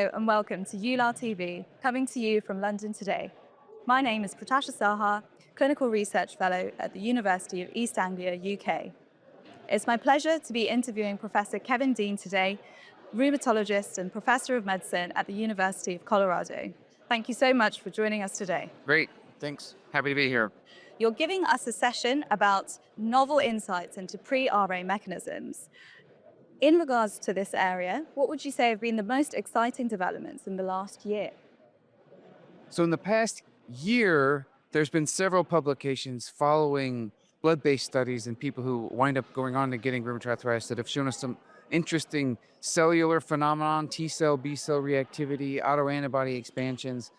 Hello and welcome to ULAR TV, coming to you from London today. My name is Pratasha Saha, Clinical Research Fellow at the University of East Anglia, UK. It's my pleasure to be interviewing Professor Kevin Deane today, rheumatologist and Professor of Medicine at the University of Colorado. Thank you so much for joining us today. Great, thanks. Happy to be here. You're giving us a session about novel insights into pre-RA mechanisms. In regards to this area, what would you say have been the most exciting developments in the last year? So in the past year, there's been several publications following blood-based studies in people who wind up going on to getting rheumatoid arthritis that have shown us some interesting cellular phenomenon, T cell, B cell reactivity, autoantibody expansions.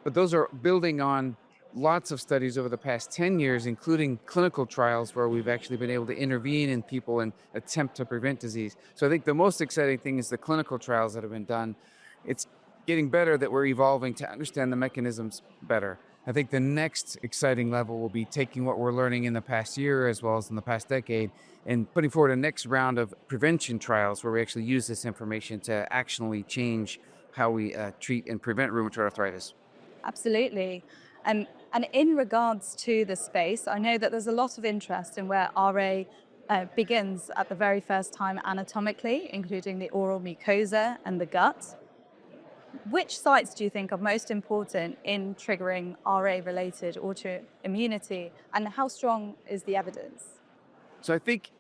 But those are building on lots of studies over the past 10 years, including clinical trials where we've actually been able to intervene in people and attempt to prevent disease. So I think the most exciting thing is the clinical trials that have been done. It's getting better that we're evolving to understand the mechanisms better. I think the next exciting level will be taking what we're learning in the past year as well as in the past decade and putting forward a next round of prevention trials where we actually use this information to actually change how we treat and prevent rheumatoid arthritis. Absolutely. And in regards to the space, I know that there's a lot of interest in where RA begins at the very first time anatomically, including the oral mucosa and the gut. Which sites do you think are most important in triggering RA-related autoimmunity, and how strong is the evidence? So I think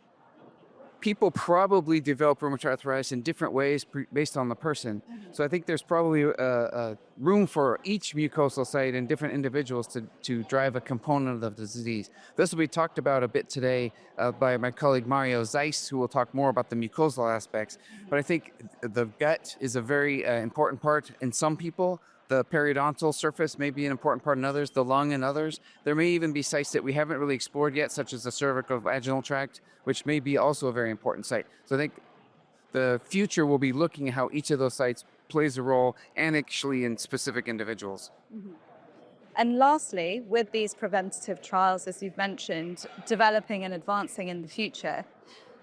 people probably develop rheumatoid arthritis in different ways based on the person. So I think there's probably a room for each mucosal site in different individuals to drive a component of the disease. This will be talked about a bit today by my colleague Mario Zeiss, who will talk more about the mucosal aspects. But I think the gut is a very important part in some people. The periodontal surface may be an important part in others, the lung in others. There may even be sites that we haven't really explored yet, such as the cervicovaginal tract, which may be also a very important site. So I think the future will be looking at how each of those sites plays a role and actually in specific individuals. And lastly, with these preventative trials, as you've mentioned, developing and advancing in the future,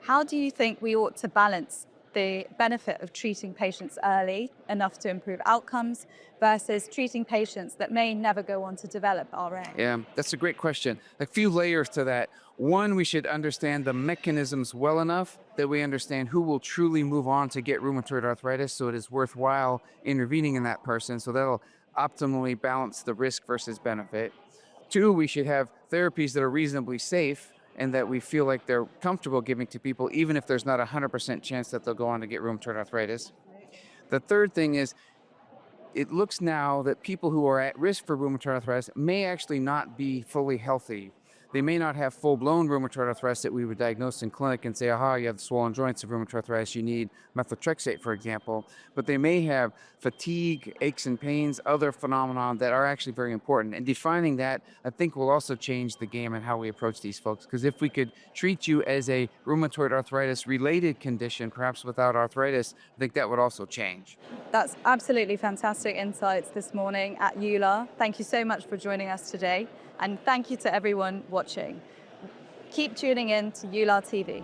how do you think we ought to balance the benefit of treating patients early enough to improve outcomes versus treating patients that may never go on to develop RA? Yeah, that's a great question. A few layers to that. One, we should understand the mechanisms well enough that we understand who will truly move on to get rheumatoid arthritis, so it is worthwhile intervening in that person. So that'll optimally balance the risk versus benefit. Two, we should have therapies that are reasonably safe and that we feel like they're comfortable giving to people, even if there's not a 100% chance that they'll go on to get rheumatoid arthritis. The third thing is, it looks now that people who are at risk for rheumatoid arthritis may actually not be fully healthy. They may not have full-blown rheumatoid arthritis that we would diagnose in clinic and say, aha, you have swollen joints of rheumatoid arthritis, you need methotrexate, for example. But they may have fatigue, aches and pains, other phenomena that are actually very important. And defining that, I think, will also change the game and how we approach these folks. Because if we could treat you as a rheumatoid arthritis-related condition, perhaps without arthritis, I think that would also change. That's absolutely fantastic insights this morning at ULAR. Thank you so much for joining us today. And thank you to everyone watching. Keep tuning in to ULAR TV.